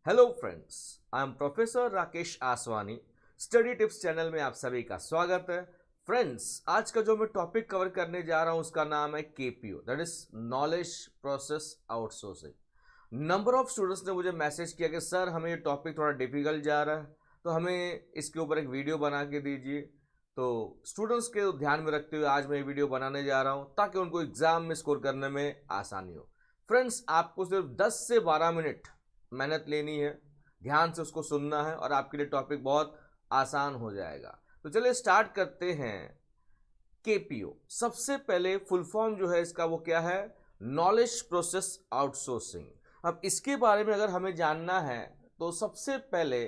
Hello friends, I am professor Rakesh Aswani. Study tips channel में आप सभी का स्वागत है। फ्रेंड्स, आज का जो मैं टॉपिक कवर करने जा रहा हूं उसका नाम है KPO, that is knowledge process outsourcing. Number of students ने मुझे मैसेज किया कि सर हमें ये टॉपिक थोड़ा डिफिकल्ट जा रहा है, तो हमें इसके ऊपर एक वीडियो बना के दीजिए। तो स्टूडेंट्स के ध्यान में रखते हुए आज मैं ये वीडियो बनाने जा रहा हूँ ताकि उनको एग्जाम में स्कोर करने में आसानी हो। फ्रेंड्स, आपको सिर्फ 10 से 12 मिनट मेहनत लेनी है, ध्यान से उसको सुनना है और आपके लिए टॉपिक बहुत आसान हो जाएगा। तो चलिए स्टार्ट करते हैं। केपीओ सबसे पहले फुल फॉर्म जो है इसका वो क्या है? Knowledge process outsourcing. अब इसके बारे में अगर हमें जानना है तो सबसे पहले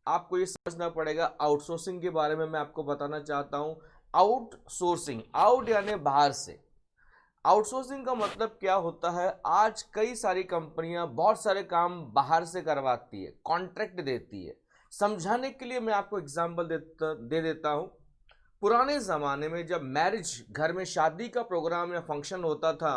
आपको ये समझना पड़ेगा। आउटसोर्सिंग के बारे में मैं आपको बताना चाहता हूं। आउटसोर्सिंग, आउट यानी बाहर से। आउटसोर्सिंग का मतलब क्या होता है? आज कई सारी कंपनियां बहुत सारे काम बाहर से करवाती है, कॉन्ट्रैक्ट देती है। समझाने के लिए मैं आपको एग्जांपल दे देता हूं। पुराने ज़माने में जब मैरिज, घर में शादी का प्रोग्राम या फंक्शन होता था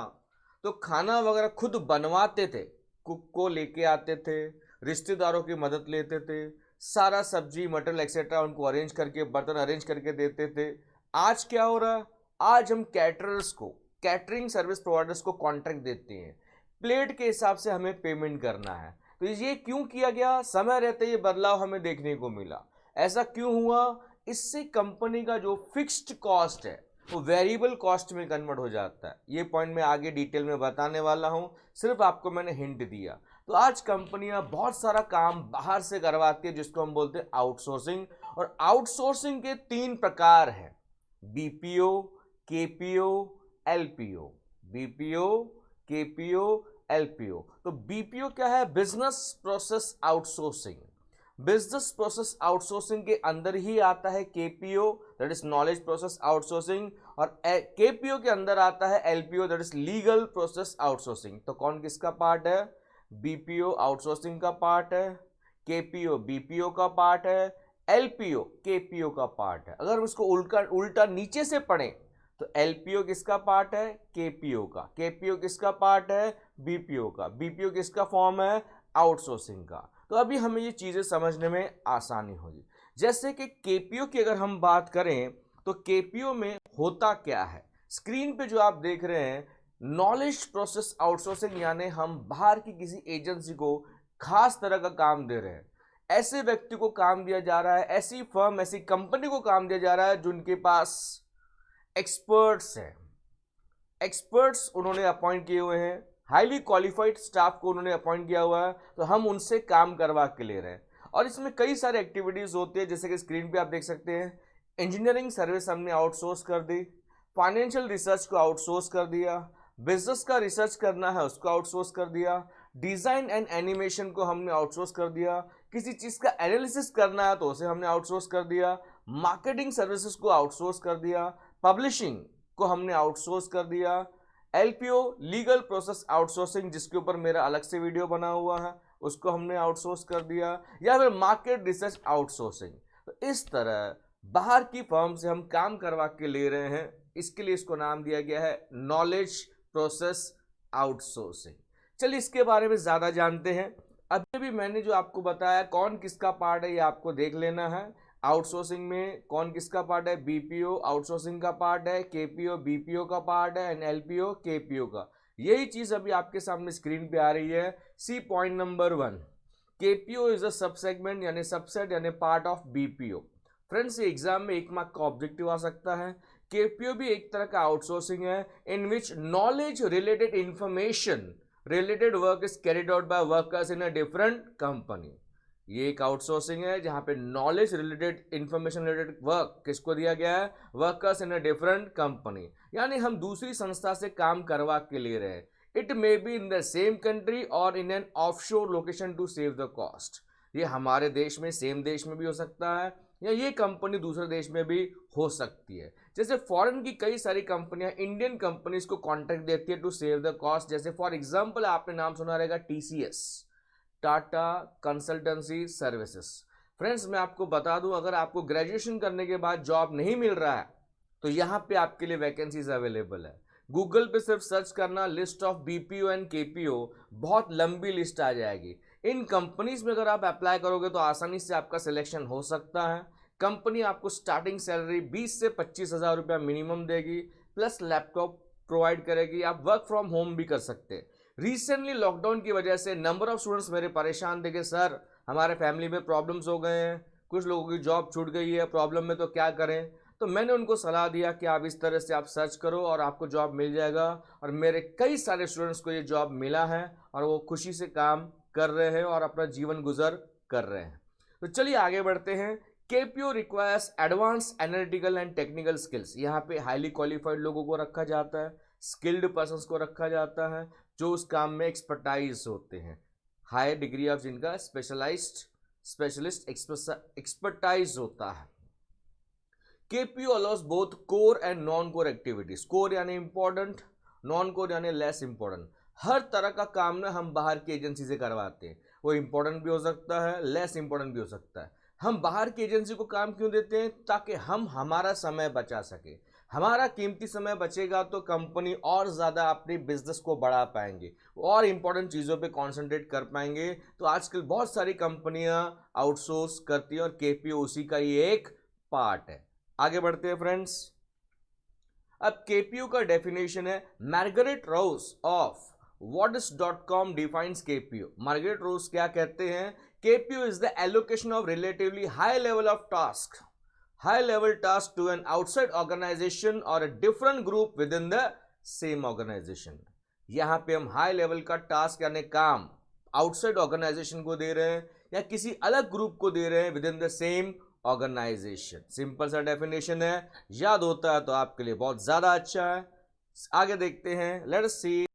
तो खाना वगैरह खुद बनवाते थे, कुक को लेके आते थे, रिश्तेदारों की मदद लेते थे, सारा सब्जी मटर एक्सेट्रा उनको अरेंज करके, बर्तन अरेंज करके देते थे। आज क्या हो रहा है? आज हम कैटरर्स को, कैटरिंग सर्विस प्रोवाइडर्स को कॉन्ट्रैक्ट देते हैं। प्लेट के हिसाब से हमें पेमेंट करना है। तो ये क्यों किया गया? समय रहते ये बदलाव हमें देखने को मिला। ऐसा क्यों हुआ? इससे कंपनी का जो फिक्स्ड कॉस्ट है वो वेरिएबल कॉस्ट में कन्वर्ट हो जाता है। ये पॉइंट मैं आगे डिटेल में बताने वाला हूं, सिर्फ आपको मैंने हिंट दिया। तो आज कंपनियां बहुत सारा काम बाहर से करवाती है जिसको हम बोलते हैं आउटसोर्सिंग। और आउटसोर्सिंग के 3 प्रकार हैं: BPO, KPO, LPO. BPO, KPO, LPO. तो बीपीओ क्या है? Business process outsourcing. Business process outsourcing के अंदर ही आता है KPO, that is knowledge process outsourcing. और केपीओ के अंदर आता है LPO, that is legal process outsourcing. तो कौन किसका पार्ट है? बीपीओ आउटसोर्सिंग का पार्ट है, केपीओ बीपीओ का पार्ट है, एलपीओ केपीओ का पार्ट है। अगर उसको उल्टा उल्टा नीचे से पढ़ें तो एलपीओ किसका पार्ट है? केपीओ का। केपीओ किसका पार्ट है? बीपीओ का। बीपीओ किसका फॉर्म है? आउटसोर्सिंग का। तो अभी हमें ये चीजें समझने में आसानी होगी। जैसे कि केपीओ की अगर हम बात करें तो केपीओ में होता क्या है? स्क्रीन पे जो आप देख रहे हैं, नॉलेज प्रोसेस आउटसोर्सिंग, यानी हम बाहर की किसी एजेंसी को खास तरह का काम दे रहे हैं। ऐसे व्यक्ति को काम दिया जा रहा है, ऐसी फर्म, ऐसी कंपनी को काम दिया जा रहा है जिनके पास एक्सपर्ट्स हैं। एक्सपर्ट्स उन्होंने अपॉइंट किए हुए हैं, हाईली क्वालिफाइड स्टाफ को उन्होंने अपॉइंट किया हुआ है, तो हम उनसे काम करवा के ले रहे हैं। और इसमें कई सारे एक्टिविटीज होती है, जैसे कि स्क्रीन पे आप देख सकते हैं। इंजीनियरिंग सर्विस हमने आउटसोर्स कर दी, फाइनेंशियल रिसर्च को आउटसोर्स कर दिया, बिजनेस का रिसर्च करना है उसको आउटसोर्स कर दिया, डिजाइन एंड एनिमेशन को हमने आउटसोर्स कर दिया, किसी चीज का एनालिसिस करना है तो उसे हमने आउटसोर्स कर दिया, मार्केटिंग सर्विसेज को आउटसोर्स कर दिया, पब्लिशिंग को हमने आउटसोर्स कर दिया। एलपीओ लीगल प्रोसेस आउटसोर्सिंग, जिसके ऊपर मेरा अलग से वीडियो बना हुआ है, उसको हमने आउटसोर्स कर दिया। या फिर मार्केट रिसर्च आउटसोर्सिंग। तो इस तरह बाहर की फर्म से हम काम करवा के ले रहे हैं, इसके लिए इसको नाम दिया गया है नॉलेज प्रोसेस आउटसोर्सिंग। चलिए इसके बारे में ज्यादा जानते हैं। अभी भी मैंने जो आपको बताया कौन किसका पार्ट है ये आपको देख लेना है। आउटसोर्सिंग में कौन किसका पार्ट है? बीपीओ आउटसोर्सिंग का पार्ट है, केपीओ बीपीओ का पार्ट है, एंड एलपीओ केपीओ का। यही चीज अभी आपके सामने स्क्रीन पे आ रही है। C point number 1, KPO is a sub segment यानी सबसेट यानी पार्ट ऑफ बीपीओ। फ्रेंड्स, ये एग्जाम में 1 मार्क का ऑब्जेक्टिव आ सकता है। केपीओ भी एक तरह का आउटसोर्सिंग है in which knowledge related information related work is carried out by workers in a different company. ये एक आउटसोर्सिंग है जहां पे knowledge related information related work किसको दिया गया है? Workers in a different company, यानी हम दूसरी संस्था से काम करवा के ले रहे हैं। It may be in the same country और in an offshore location to save the cost. ये हमारे देश में, सेम देश में भी हो सकता है, या ये कंपनी दूसरे देश में भी हो सकती है। जैसे फॉरेन की कई सारी कंपनियां इंडियन कंपनीज को कॉन्ट्रैक्ट देती है टू सेव द कॉस्ट। जैसे फॉर एग्जांपल आपने नाम सुना रहेगा TCS, Tata consultancy services. Friends, मैं आपको बता दूं, अगर आपको ग्रेजुएशन करने के बाद जॉब नहीं मिल रहा है तो यहां पे आपके लिए वैकेंसीज अवेलेबल है। गूगल पे सिर्फ सर्च करना list of BPO and KPO, बहुत लंबी लिस्ट आ जाएगी। इन कंपनीज में अगर आप अप्लाई करोगे तो आसानी से आपका सिलेक्शन हो सकता है। कंपनी आपको स्टार्टिंग सैलरी 20 से 25 हज़ार रुपया मिनिमम देगी, प्लस लैपटॉप प्रोवाइड करेगी। आप वर्क फ्रॉम होम भी कर सकते हैं। रिसेंटली लॉकडाउन की वजह से नंबर ऑफ स्टूडेंट्स मेरे परेशान थे कि सर हमारे फैमिली में प्रॉब्लम्स हो गए हैं, कुछ लोगों की जॉब छूट गई है, प्रॉब्लम में तो क्या करें। तो मैंने उनको सलाह दिया कि आप इस तरह से आप सर्च करो और आपको जॉब मिल जाएगा। और मेरे कई सारे स्टूडेंट्स को ये जॉब मिला है और वो खुशी से काम कर रहे हैं और अपना जीवन गुजर कर रहे हैं। तो चलिए आगे बढ़ते हैं। KPO requires advance analytical and technical skills. यहाँ पे हाईली क्वालिफाइड लोगों को रखा जाता है, स्किल्ड पर्सन्स को रखा जाता है जो उस काम में एक्सपर्टाइज होते हैं, हाई डिग्री ऑफ जिनका स्पेशलिस्ट एक्सपर्टाइज होता है। KPO allows both core and non core activities. Core यानी इंपॉर्टेंट, नॉन कोर यानी लेस इंपॉर्टेंट। हर तरह का काम ना हम बाहर की एजेंसी से करवाते हैं, वो इंपॉर्टेंट भी हो सकता है, लेस इंपॉर्टेंट भी हो सकता है। हम बाहर की एजेंसी को काम क्यों देते हैं? ताकि हम हमारा समय बचा सके। हमारा कीमती समय बचेगा तो कंपनी और ज़्यादा अपनी बिजनेस को बढ़ा पाएंगे और इंपॉर्टेंट चीज़ों पे कंसंट्रेट कर पाएंगे। तो आजकल बहुत सारी कंपनियां आउटसोर्स करती हैं और केपीओ उसी का ही एक पार्ट है। आगे बढ़ते हैं फ्रेंड्स। अब केपीओ का डेफिनेशन है, Margaret Rose of What's.com defines KPO. Margaret Rose क्या कहते हैं? KPO is the allocation of relatively high level of task, high level task to an outside organization or a different group within the same organization। यहां पे हम high level का task यानी काम outside organisation को दे रहे हैं या किसी अलग ग्रुप को दे रहे हैं within the same organisation. Simple सा डेफिनेशन है, याद होता है तो आपके लिए बहुत ज्यादा अच्छा है। आगे देखते हैं, let us see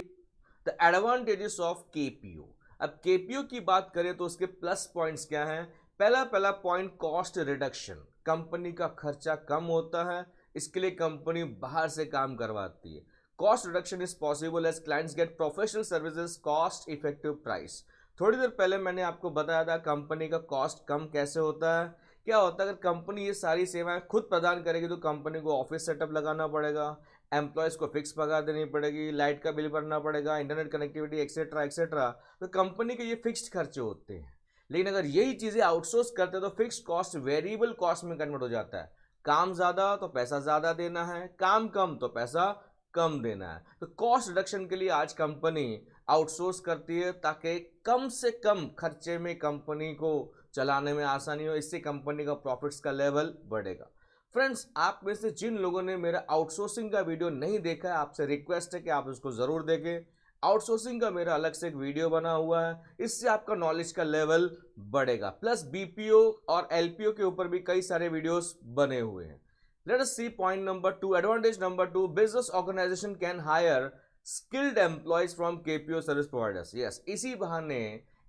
the advantages of KPO. अब केपीओ की बात करें तो उसके प्लस पॉइंट्स क्या हैं? पहला पॉइंट कॉस्ट रिडक्शन। कंपनी का खर्चा कम होता है, इसके लिए कंपनी बाहर से काम करवाती है। Cost reduction is possible as clients get professional services cost effective price. थोड़ी देर पहले मैंने आपको बताया था कंपनी का कॉस्ट कम कैसे होता है। क्या होता है, अगर कंपनी ये सारी सेवाएं खुद प्रदान करेगी तो कंपनी को ऑफिस सेटअप लगाना पड़ेगा, एम्प्लॉयज़ को फिक्स पगार देनी पड़ेगी, लाइट का बिल भरना पड़ेगा, इंटरनेट कनेक्टिविटी एक्सेट्रा एक्सेट्रा। तो कंपनी के ये फिक्स्ड खर्चे होते हैं। लेकिन अगर यही चीज़ें आउटसोर्स करते हैं तो फिक्स्ड कॉस्ट वेरिएबल कॉस्ट में कन्वर्ट हो जाता है। काम ज़्यादा तो पैसा ज़्यादा देना है, काम कम तो पैसा कम देना है। तो कॉस्ट रिडक्शन के लिए आज कंपनी आउटसोर्स करती है ताकि कम से कम खर्चे में कंपनी को चलाने में आसानी हो, इससे कंपनी का प्रॉफिट्स का लेवल बढ़ेगा। फ्रेंड्स, आप में से जिन लोगों ने मेरा आउटसोर्सिंग का वीडियो नहीं देखा है, आपसे रिक्वेस्ट है कि आप उसको ज़रूर देखें। आउटसोर्सिंग का मेरा अलग से एक वीडियो बना हुआ है, इससे आपका नॉलेज का लेवल बढ़ेगा। प्लस बीपीओ और एलपीओ के ऊपर भी कई सारे वीडियोस बने हुए हैं। Let us see point number 2, advantage number 2, business organisation can hire skilled employees from KPO service providers. Yes, इसी बहाने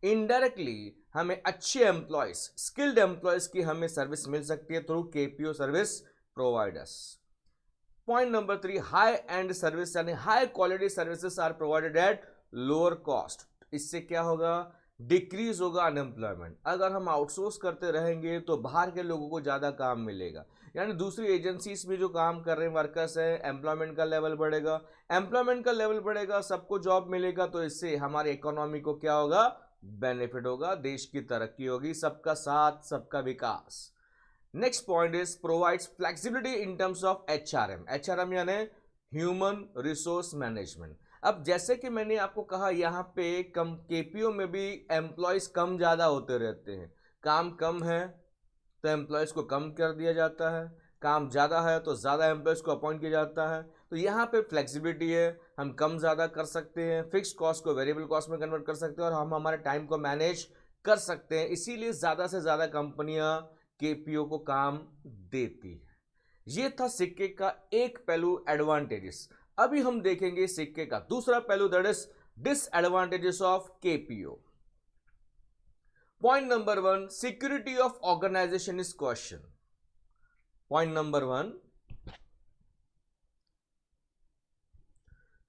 इनडायरेक्टली हमें अच्छे एम्प्लॉयज, स्किल्ड एम्प्लॉयज की हमें सर्विस मिल सकती है through KPO service providers. Point number 3, high end service यानी high quality services are provided at lower cost. इससे क्या होगा? डिक्रीज होगा अनएम्प्लॉयमेंट। अगर हम आउटसोर्स करते रहेंगे तो बाहर के लोगों को ज़्यादा काम मिलेगा, यानी दूसरी एजेंसीज में जो काम कर रहे हैं वर्कर्स हैं, एम्प्लॉयमेंट का लेवल बढ़ेगा। एम्प्लॉयमेंट का लेवल बढ़ेगा, सबको जॉब मिलेगा, तो इससे हमारी इकोनॉमी को क्या होगा? बेनिफिट होगा, देश की तरक्की होगी, सबका साथ सबका विकास। Next point is provides flexibility in terms of HRM. HRM यानी ह्यूमन रिसोर्स मैनेजमेंट। अब जैसे कि मैंने आपको कहा, यहाँ पे कम केपीओ में भी एम्प्लॉयज कम ज़्यादा होते रहते हैं। काम कम है तो एम्प्लॉयज़ को कम कर दिया जाता है, काम ज़्यादा है तो ज़्यादा एम्प्लॉयज़ को अपॉइंट किया जाता है। तो यहाँ पे फ्लेक्सिबिलिटी है, हम कम ज़्यादा कर सकते हैं, फिक्स कॉस्ट को वेरिएबल कॉस्ट में कन्वर्ट कर सकते हैं और हम हमारे टाइम को मैनेज कर सकते हैं। इसीलिए ज़्यादा से ज़्यादा कंपनियाँ केपीओ को काम देती है। ये था सिक्के का एक पहलू, एडवांटेजेस। अभी हम देखेंगे सिक्के का दूसरा पहलू, that is disadvantages of KPO. Point number 1, security of organization is question. Point number 1,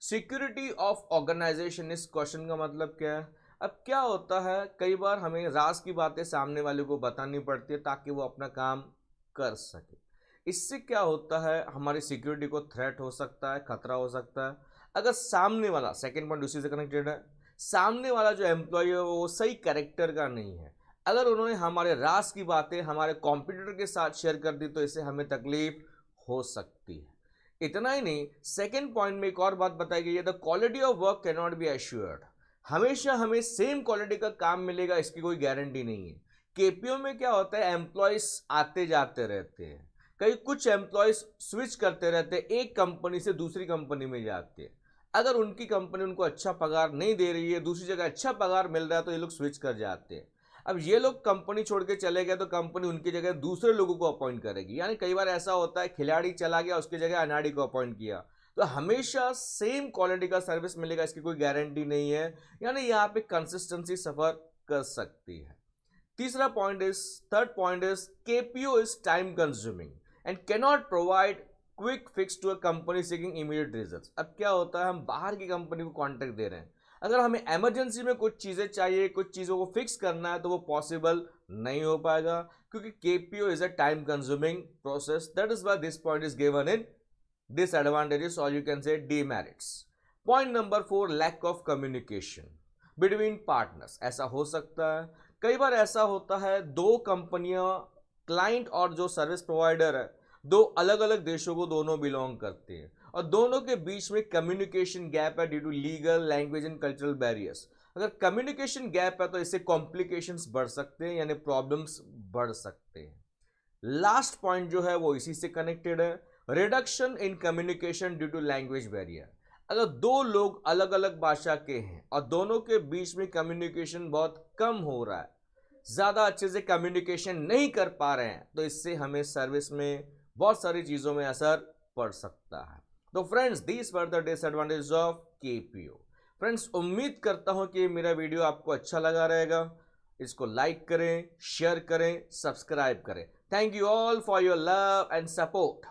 security of organization is question का मतलब क्या है? अब क्या होता है, कई बार हमें राज की बातें सामने वाले को बतानी पड़ती है ताकि वो अपना काम कर सके। इससे क्या होता है, हमारी सिक्योरिटी को थ्रेट हो सकता है, खतरा हो सकता है। अगर सामने वाला, सेकेंड पॉइंट उसी से कनेक्टेड है, सामने वाला जो एम्प्लॉय है वो सही कैरेक्टर का नहीं है। अगर उन्होंने हमारे राज की बातें हमारे कॉम्पिटिटर के साथ शेयर कर दी तो इससे हमें तकलीफ हो सकती है। इतना ही नहीं, सेकेंड पॉइंट में एक और बात बताई गई है, the quality of work can not be assured. हमेशा हमें सेम क्वालिटी का काम मिलेगा इसकी कोई गारंटी नहीं है। केपीओ में क्या होता है, एम्प्लॉयज आते जाते रहते हैं, कई कुछ एम्प्लॉयज स्विच करते रहते हैं, एक कंपनी से दूसरी कंपनी में जाते हैं। अगर उनकी कंपनी उनको अच्छा पगार नहीं दे रही है, दूसरी जगह अच्छा पगार मिल रहा है, तो ये लोग स्विच कर जाते हैं। अब ये लोग कंपनी छोड़ के चले गए तो कंपनी उनकी जगह दूसरे लोगों को अपॉइंट करेगी। यानी कई बार ऐसा होता है, खिलाड़ी चला गया, उसकी जगह अनाड़ी को अपॉइंट किया। तो हमेशा सेम क्वालिटी का सर्विस मिलेगा इसकी कोई गारंटी नहीं है। यानी यहाँ पे कंसिस्टेंसी सफर कर सकती है। Third point is KPO is time consuming and cannot provide quick fix to a company seeking immediate results. अब क्या होता है, हम बाहर की कंपनी को कॉन्ट्रैक्ट दे रहे हैं, अगर हमें इमरजेंसी में कुछ चीज़ें चाहिए, कुछ चीज़ों को फिक्स करना है, तो वो पॉसिबल नहीं हो पाएगा, क्योंकि KPO is a time consuming process. That is why this point is given in disadvantages or you can say demerits. Point number 4, lack of communication between partners. ऐसा हो सकता है, कई बार ऐसा होता है, दो कंपनियां, क्लाइंट और जो सर्विस प्रोवाइडर है, दो अलग अलग देशों को दोनों बिलोंग करते हैं और दोनों के बीच में कम्युनिकेशन गैप है due to legal, language and cultural barriers. अगर कम्युनिकेशन गैप है तो इससे कॉम्प्लिकेशंस बढ़ सकते हैं, यानी प्रॉब्लम्स बढ़ सकते हैं। लास्ट पॉइंट जो है वो इसी से कनेक्टेड है, reduction in communication due to language barrier. अगर दो लोग अलग अलग भाषा के हैं और दोनों के बीच में कम्युनिकेशन बहुत कम हो रहा है, ज़्यादा अच्छे से कम्युनिकेशन नहीं कर पा रहे हैं, तो इससे हमें सर्विस में बहुत सारी चीज़ों में असर पड़ सकता है। तो friends, these were the disadvantage of KPO. Friends, उम्मीद करता हूं कि मेरा वीडियो आपको अच्छा लगा रहेगा। इसको लाइक करें, शेयर करें, सब्सक्राइब करें। Thank you all for your love and support.